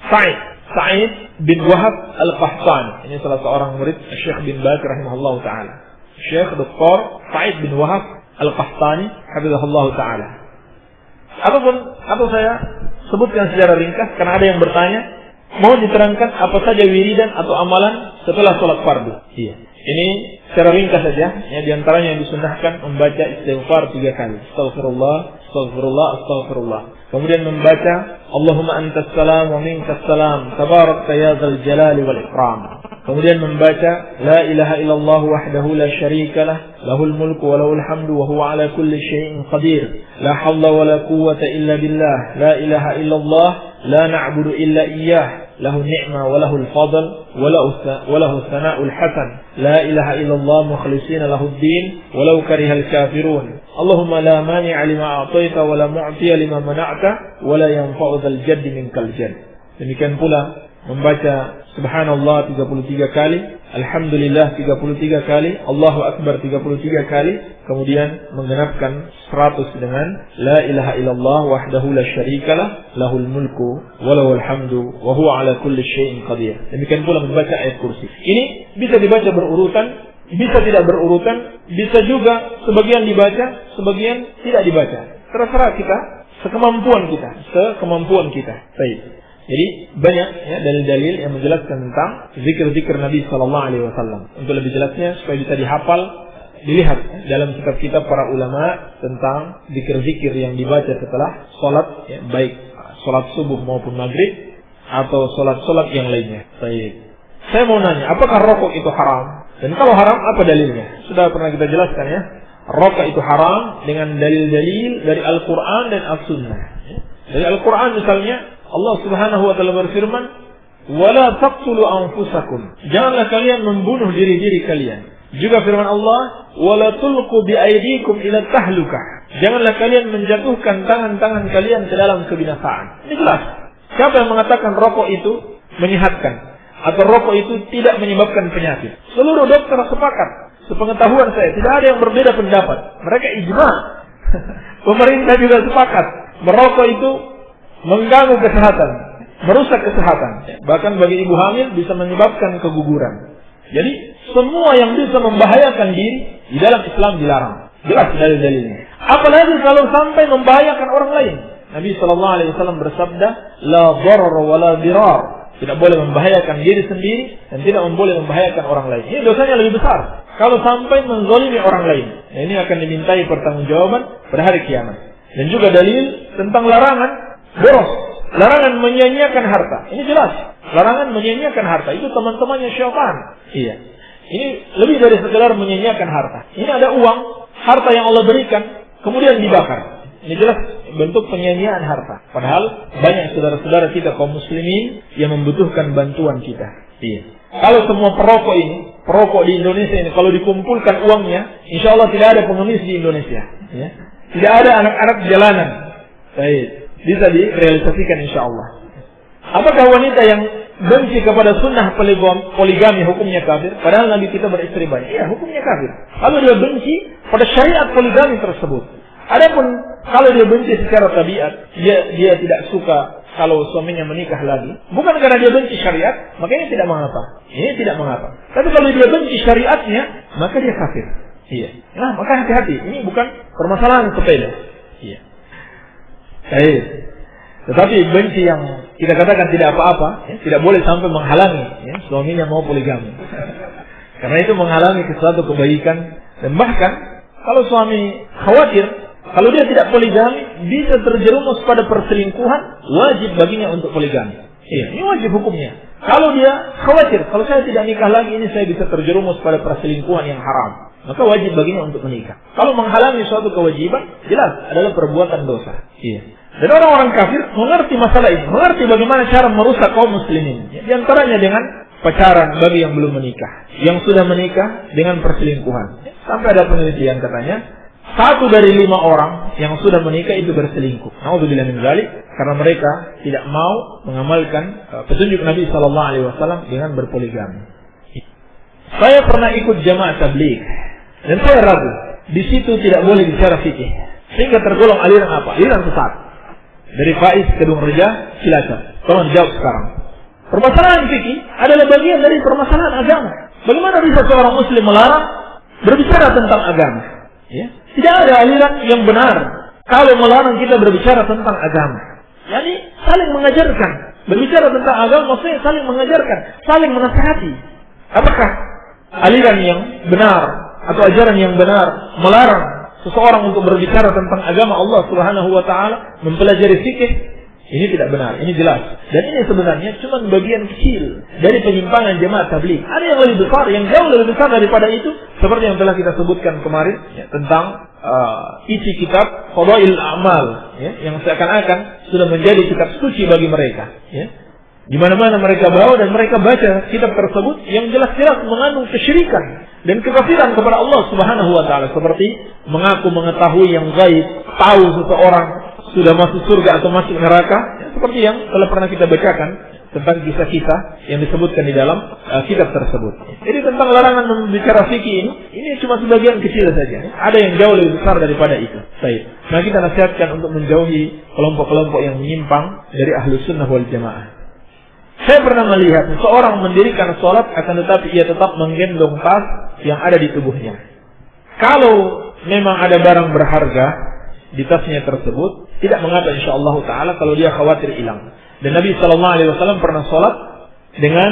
Sa'id bin Wahab Al-Qahtani. Ini salah seorang murid Syekh bin Baz rahimahullah taala. Syekh Dr. Sa'id bin Wahab Al-Qahtani hafizahullah taala. Atau saya sebutkan secara ringkas karena ada yang bertanya, mau diterangkan apa saja wiridan atau amalan setelah sholat fardu. Iya. Ini secara ringkas saja, ya, di antaranya yang disunnahkan membaca istighfar 3 kali. Astaghfirullah, astaghfirullah, astaghfirullah. Kemudian membaca Allahumma antas salam wa minkas salam, tabarakta ya dzal jalali wal ikram. Kemudian membaca la ilaha illallah wahdahu la syarikalah, lahul mulku wa lahul hamdu wa huwa ala kulli syai'in qadir. La hawla wa la quwwata illa billah. La ilaha illallah la na'budu illa iyyah. له النعمة وله الفضل وله الثناء الحسن لا إله إلا الله مخلصين له الدين ولو كره الكافرون اللهم لا مانع لما أعطيت ولا معطي لما منعت ولا ينفع ذا الجد منك الجد. Demikian pula membaca subhanallah 33 kali, alhamdulillah 33 kali, Allahu akbar 33 kali, kemudian menggenapkan 100 dengan la ilaha illallah wahdahu la syarikalah, lahul mulku wa lahul hamdu wa huwa ala kulli syai'in qadir. Demikian pula membaca ayat kursi. Ini bisa dibaca berurutan, bisa tidak berurutan, bisa juga sebagian dibaca, sebagian tidak dibaca. Terserah kita, sekemampuan kita. Baik. Jadi banyak ya dalil-dalil yang menjelaskan tentang zikir-zikir Nabi sallallahu alaihi wasallam. Untuk lebih jelasnya supaya bisa dihafal, dilihat dalam kitab-kitab para ulama tentang zikir-zikir yang dibaca setelah salat, ya, baik salat subuh maupun maghrib atau salat-salat yang lainnya. Baik. Saya mau nanya, apakah rokok itu haram? Dan kalau haram, apa dalilnya? Sudah pernah kita jelaskan ya. Rokok itu haram dengan dalil-dalil dari Al-Quran dan As-Sunnah. Dari Al-Quran misalnya Allah Subhanahu wa taala berfirman, "Wala taqtulu anfusakum." Janganlah kalian membunuh diri-diri kalian. Juga firman Allah, "Wala tulqu biaydikum ila tahlukah." Janganlah kalian menjatuhkan tangan-tangan kalian ke dalam kebinasaan. Ini jelas. Siapa yang mengatakan rokok itu menyehatkan atau rokok itu tidak menyebabkan penyakit? Seluruh dokter sepakat. Sepengetahuan saya, tidak ada yang berbeda pendapat. Mereka ijma. Pemerintah juga sepakat. Merokok itu mengganggu kesehatan, merusak kesehatan. Bahkan bagi ibu hamil bisa menyebabkan keguguran. Jadi semua yang bisa membahayakan diri di dalam Islam dilarang. Jelas dalil-dalilnya. Apalagi kalau sampai membahayakan orang lain. Nabi SAW bersabda, la dharar wa la dirar. Tidak boleh membahayakan diri sendiri dan tidak boleh membahayakan orang lain. Ini dosanya lebih besar kalau sampai menzalimi orang lain. Nah, ini akan dimintai pertanggungjawaban pada hari kiamat. Dan juga dalil tentang larangan boros, larangan menyia-nyiakan harta. Ini jelas, larangan menyia-nyiakan harta. Itu teman-temannya syaitan. Iya. Ini lebih dari sekedar menyia-nyiakan harta. Ini ada uang, harta yang Allah berikan, kemudian dibakar. Ini jelas bentuk penyia-nyiaan harta. Padahal banyak saudara-saudara kita kaum muslimin yang membutuhkan bantuan kita. Iya. Kalau semua perokok di Indonesia ini, kalau dikumpulkan uangnya, insya Allah tidak ada pengemis di Indonesia. Ya. Tidak ada anak-anak jalanan. Baik. Bisa direalisasikan insya Allah. Apakah wanita yang benci kepada sunnah poligami hukumnya kafir? Padahal Nabi kita beristri banyak. Iya, hukumnya kafir. Kalau dia benci pada syariat poligami tersebut. Adapun kalau dia benci secara tabiat, dia tidak suka kalau suaminya menikah lagi. Bukan karena dia benci syariat, makanya tidak mengapa. Ini tidak mengapa. Tapi kalau dia benci syariatnya, maka dia kafir. Iya. Nah, maka hati-hati. Ini bukan permasalahan sepele. Iya. Baik. Tetapi benci yang kita katakan tidak apa-apa, ya, tidak boleh sampai menghalangi ya, suaminya mau poligami. Karena itu menghalangi sesuatu kebaikan. Dan bahkan kalau suami khawatir, kalau dia tidak poligami bisa terjerumus pada perselingkuhan, wajib baginya untuk poligami. Iya, ini wajib hukumnya. Kalau dia khawatir, kalau saya tidak nikah lagi ini saya bisa terjerumus pada perselingkuhan yang haram, maka wajib baginya untuk menikah. Kalau menghalangi suatu kewajiban, jelas adalah perbuatan dosa. Iya. Dan orang-orang kafir mengerti masalah ini, mengerti bagaimana cara merusak kaum muslimin. Di antaranya dengan pacaran bagi yang belum menikah, yang sudah menikah dengan perselingkuhan. Sampai ada penelitian katanya, 1 dari 5 orang yang sudah menikah itu berselingkuh. Nauzubillah min dzalik, karena mereka tidak mau mengamalkan petunjuk Nabi sallallahu alaihi wasallam dengan berpoligami. Saya pernah ikut jamaah tabligh dan saya ragu, di situ tidak boleh bicara fikih. Sehingga tergolong aliran apa? Aliran sesat. Dari Faiz Kedung Reja, Cilacap. Tolong dijawab sekarang. Permasalahan fikih adalah bagian dari permasalahan agama. Bagaimana bisa seorang muslim melarang berbicara tentang agama? Ya. Tidak ada aliran yang benar kalau melarang kita berbicara tentang agama. Yani saling mengajarkan. Berbicara tentang agama maksudnya saling mengajarkan, saling menasihati. Apakah aliran yang benar atau ajaran yang benar melarang seseorang untuk berbicara tentang agama Allah Subhanahu wa taala, mempelajari fikih? Ini tidak benar, ini jelas. Dan ini sebenarnya cuma bagian kecil dari penyimpangan jemaah tabligh. Ada yang lebih besar, yang jauh lebih besar daripada itu, seperti yang telah kita sebutkan kemarin ya, tentang isi kitab Fadail A'mal, ya, yang seakan-akan sudah menjadi kitab suci bagi mereka. Ya. Di mana-mana mereka bawa dan mereka baca kitab tersebut yang jelas-jelas mengandung kesyirikan dan kekafiran kepada Allah Subhanahu wa taala, seperti mengaku mengetahui yang gaib, tahu seseorang sudah masuk surga atau masuk neraka, ya, seperti yang telah pernah kita bacakan tentang kisah-kisah yang disebutkan di dalam kitab tersebut. Jadi tentang larangan membicara fikih ini cuma sebagian kecil saja. Ada yang jauh lebih besar daripada itu. Baik. Nah, kita nasihatkan untuk menjauhi kelompok-kelompok yang menyimpang dari ahlu sunnah wal jamaah. Saya pernah melihat seseorang mendirikan sholat, akan tetapi ia tetap menggendong tas yang ada di tubuhnya. Kalau memang ada barang berharga di tasnya tersebut, tidak mengapa insyaallah taala kalau dia khawatir hilang. Dan Nabi sallallahu alaihi wasallam pernah salat dengan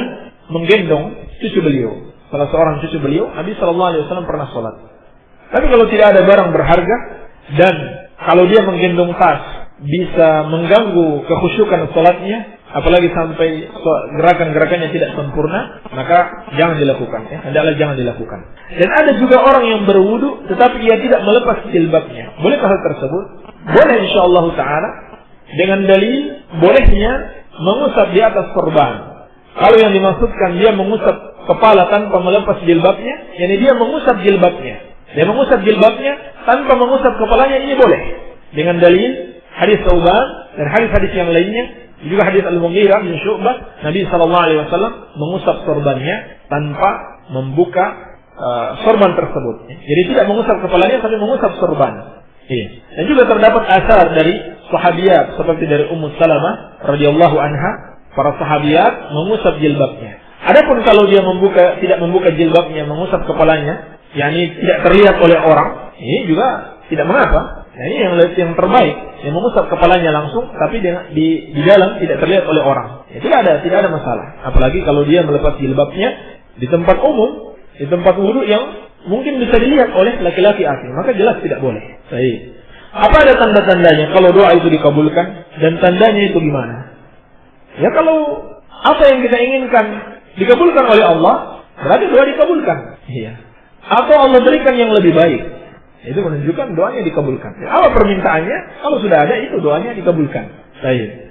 menggendong cucu beliau. Salah seorang cucu beliau, Nabi sallallahu alaihi wasallam pernah salat. Tapi kalau tidak ada barang berharga dan kalau dia menggendong tas bisa mengganggu kekhusyukan salatnya, apalagi sampai gerakan-gerakannya tidak sempurna, maka jangan dilakukan. Ya, hendaklah jangan dilakukan. Dan ada juga orang yang berwudu tetapi ia tidak melepas jilbabnya. Bolehkah hal tersebut? Boleh insyaallah taala dengan dalil bolehnya mengusap di atas sorban. Kalau yang dimaksudkan dia mengusap kepala tanpa melepas jilbabnya, yakni dia mengusap jilbabnya. Dia mengusap jilbabnya tanpa mengusap kepalanya, ini boleh. Dengan dalil hadis Tsauban dan hadis-hadis yang lainnya, juga hadis Al-Mughirah bin Syu'bah, Nabi sallallahu alaihi wasallam mengusap sorbannya tanpa membuka sorban tersebut. Jadi tidak mengusap kepalanya tapi mengusap sorban. Iya. Dan juga terdapat asar dari sahabiat seperti dari Ummu Salamah radhiyallahu anha, para sahabiat mengusap jilbabnya. Adapun kalau dia tidak membuka jilbabnya, mengusap kepalanya, yakni tidak terlihat oleh orang, ini juga tidak mengapa. Nah, ini yang terbaik, yang mengusap kepalanya langsung, tapi di dalam tidak terlihat oleh orang. Ya, tidak ada masalah. Apalagi kalau dia melepas jilbabnya di tempat umum, di tempat wudu yang mungkin bisa dilihat oleh laki-laki asing, maka jelas tidak boleh. Baik. Apa ada tanda-tandanya kalau doa itu dikabulkan? Dan tandanya itu gimana? Ya kalau apa yang kita inginkan dikabulkan oleh Allah, berarti doa dikabulkan. Iya. Atau Allah berikan yang lebih baik, itu menunjukkan doanya dikabulkan. Ya, apa permintaannya? Kalau sudah ada itu doanya dikabulkan. Baik.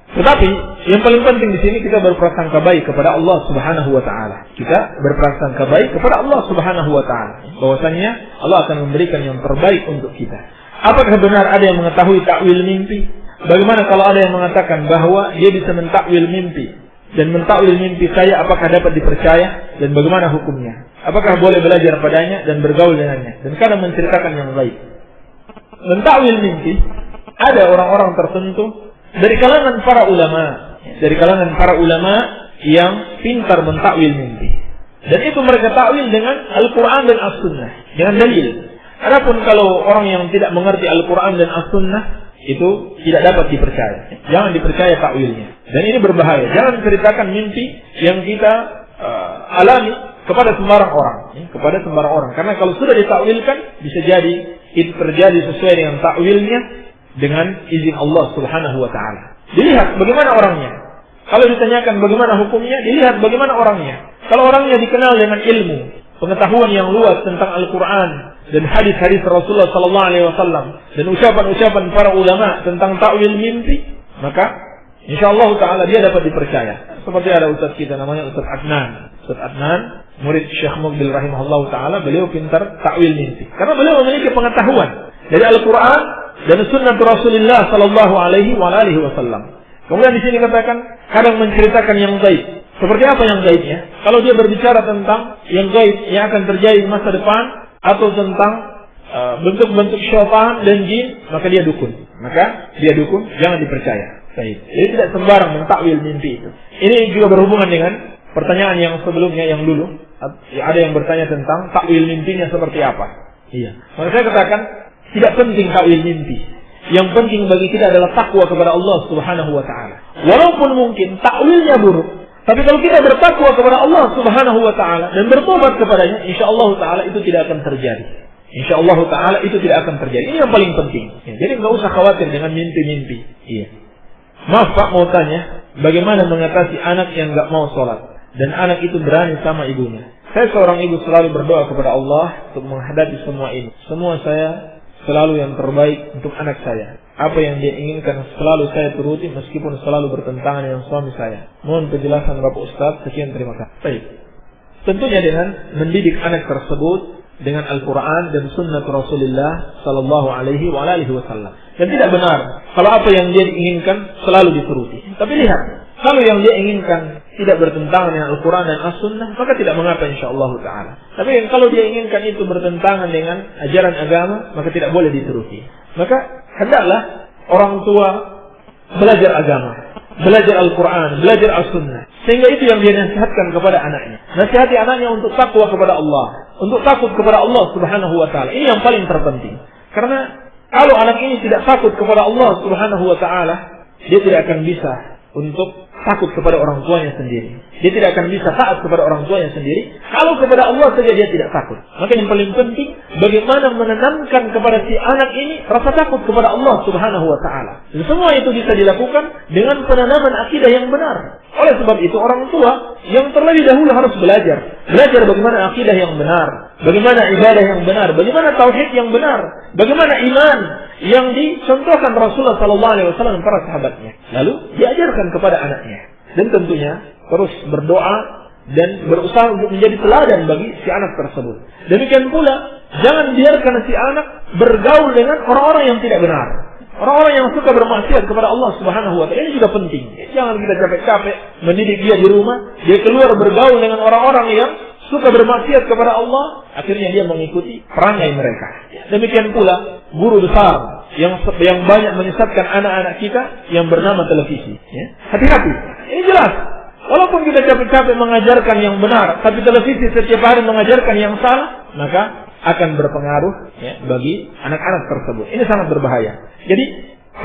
Tetapi yang paling penting di sini kita berprasangka baik kepada Allah Subhanahu wa taala. Kita berprasangka baik kepada Allah Subhanahu wa taala, bahwasanya Allah akan memberikan yang terbaik untuk kita. Apakah benar ada yang mengetahui takwil mimpi? Bagaimana kalau ada yang mengatakan bahwa dia bisa mentakwil mimpi dan mentakwil mimpi saya, apakah dapat dipercaya dan bagaimana hukumnya? Apakah boleh belajar padanya dan bergaul dengannya dan kadang menceritakan yang baik? Mentakwil mimpi ada orang-orang tertentu dari kalangan para ulama yang pintar mentakwil mimpi. Dan itu mereka takwil dengan Al-Quran dan As-Sunnah, dengan dalil. Adapun kalau orang yang tidak mengerti Al-Quran dan As-Sunnah, itu tidak dapat dipercaya. Jangan dipercaya takwilnya. Dan ini berbahaya. Jangan ceritakan mimpi yang kita alami kepada sembarang orang. Karena kalau sudah ditakwilkan, bisa jadi itu terjadi sesuai dengan takwilnya dengan izin Allah Subhanahu wa taala. Dilihat bagaimana orangnya. Kalau ditanyakan bagaimana hukumnya, dilihat bagaimana orangnya. Kalau orangnya dikenal dengan ilmu, pengetahuan yang luas tentang Al-Quran dan hadis-hadis Rasulullah SAW dan ucapan-ucapan para ulama tentang ta'wil mimpi, maka insyaallah ta'ala dia dapat dipercaya. Seperti ada ustaz kita namanya Ustaz Adnan. Ustaz Adnan, murid Syekh Muqbil rahimahullah ta'ala, beliau pintar ta'wil mimpi. Karena beliau memiliki pengetahuan dari Al-Quran dan sunnah Rasulullah SAW. Kemudian di sini katakan kadang menceritakan yang gaib. Seperti apa yang gaibnya? Kalau dia berbicara tentang yang gaib yang akan terjadi di masa depan atau tentang bentuk-bentuk syaitan dan jin, maka dia dukun. Jangan dipercaya. Baik. Jadi tidak sembarang mentakwil mimpi itu. Ini juga berhubungan dengan pertanyaan yang sebelumnya yang dulu. Ada yang bertanya tentang takwil mimpinya seperti apa. Iya. Maka saya katakan tidak penting takwil mimpi. Yang penting bagi kita adalah takwa kepada Allah Subhanahu wa taala. Walaupun mungkin takwilnya buruk, tapi kalau kita bertakwa kepada Allah Subhanahu wa taala dan bertobat kepadanya, insyaallah taala itu tidak akan terjadi. Insyaallah taala itu tidak akan terjadi. Ini yang paling penting. Ya, jadi enggak usah khawatir dengan mimpi-mimpi. Iya. Maaf Pak, mau tanya, bagaimana mengatasi anak yang enggak mau sholat dan anak itu berani sama ibunya? Saya seorang ibu selalu berdoa kepada Allah untuk menghadapi semua ini. Semua saya selalu yang terbaik untuk anak saya. Apa yang dia inginkan selalu saya turuti meskipun selalu bertentangan dengan suami saya. Mohon penjelasan Bapak Ustaz. Sekian, terima kasih. Baik. Tentunya dengan mendidik anak tersebut dengan Al-Quran dan Sunnah Rasulullah Sallallahu Alaihi Wasallam. Dan tidak benar kalau apa yang dia inginkan selalu dituruti. Tapi lihat, kalau yang dia inginkan tidak bertentangan dengan Al-Quran dan As-Sunnah, maka tidak mengapa insyaallah ta'ala. Tapi kalau dia inginkan itu bertentangan dengan ajaran agama, maka tidak boleh dituruti. Maka hendaklah orang tua belajar agama, belajar Al-Quran, belajar As-Sunnah. Sehingga itu yang dia nasihatkan kepada anaknya. Nasihati anaknya untuk takwa kepada Allah, untuk takut kepada Allah Subhanahu wa ta'ala. Ini yang paling terpenting. Karena kalau anak ini tidak takut kepada Allah Subhanahu wa ta'ala, dia tidak akan bisa untuk takut kepada orang tuanya sendiri. Dia tidak akan bisa taat kepada orang tuanya sendiri kalau kepada Allah saja dia tidak takut. Maka yang paling penting bagaimana menanamkan kepada si anak ini rasa takut kepada Allah Subhanahu wa taala. Dan semua itu bisa dilakukan dengan penanaman akidah yang benar. Oleh sebab itu orang tua yang terlebih dahulu harus belajar bagaimana akidah yang benar, bagaimana ibadah yang benar, bagaimana tauhid yang benar, bagaimana iman yang dicontohkan Rasulullah SAW dan para sahabatnya. Lalu diajarkan kepada anaknya. Dan tentunya terus berdoa dan berusaha untuk menjadi teladan bagi si anak tersebut. Demikian pula jangan biarkan si anak bergaul dengan orang-orang yang tidak benar, orang-orang yang suka bermaksiat kepada Allah Subhanahu wa taala. Ini juga penting. Jangan kita capek-capek mendidik dia di rumah, dia keluar bergaul dengan orang-orang yang suka bermaksiat kepada Allah, akhirnya dia mengikuti perangai mereka. Demikian pula guru besar yang banyak menyesatkan anak-anak kita yang bernama televisi. Hati-hati. Ini jelas. Walaupun kita capek-capek mengajarkan yang benar, tapi televisi setiap hari mengajarkan yang salah, maka akan berpengaruh bagi anak-anak tersebut. Ini sangat berbahaya. Jadi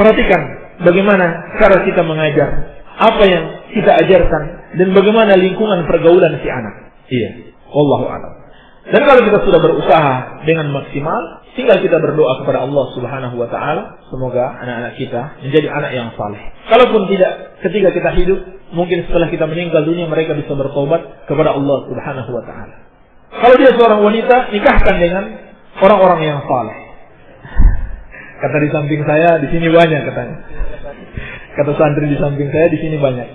perhatikan bagaimana cara kita mengajar, apa yang kita ajarkan, dan bagaimana lingkungan pergaulan si anak. Iya. Wallahu a'lam. Dan kalau kita sudah berusaha dengan maksimal, tinggal kita berdoa kepada Allah Subhanahu wa taala, semoga anak-anak kita menjadi anak yang saleh. Kalaupun tidak ketika kita hidup, mungkin setelah kita meninggal dunia mereka bisa bertobat kepada Allah Subhanahu wa taala. Kalau dia seorang wanita, nikahkan dengan orang-orang yang saleh. Kata di samping saya, di sini banyak katanya. Kata santri di samping saya, di sini banyak.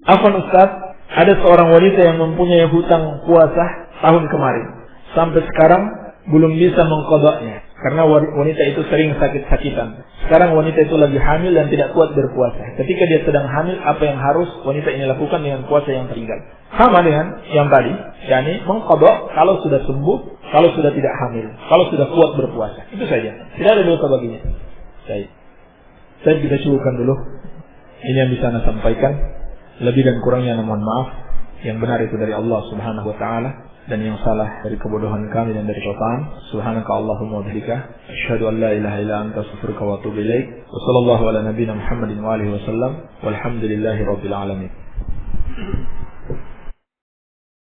Afwan Ustaz, ada seorang wanita yang mempunyai hutang puasa tahun kemarin. Sampai sekarang belum bisa mengqadanya karena wanita itu sering sakit-sakitan. Sekarang wanita itu lagi hamil dan tidak kuat berpuasa. Ketika dia sedang hamil, apa yang harus wanita ini lakukan dengan puasa yang tertinggal? Sama dengan yang tadi, yakni mengqada kalau sudah sembuh, kalau sudah tidak hamil, kalau sudah kuat berpuasa. Itu saja. Tidak ada dosa baginya. Saya bisa cukupkan dulu. Ini yang bisa saya sampaikan. Lebih dan kurangnya mohon maaf. Yang benar itu dari Allah Subhanahu wa taala, dan yang salah dari kebodohan kami dan dari kesalahan. Subhanaka Allahumma wa bihamdika asyhadu an la ilaha illa anta astaghfiruka wa atubu ilaik. Wa sallallahu ala nabiyyina Muhammadin wa alihi wasallam. Walhamdulillahirabbil alamin.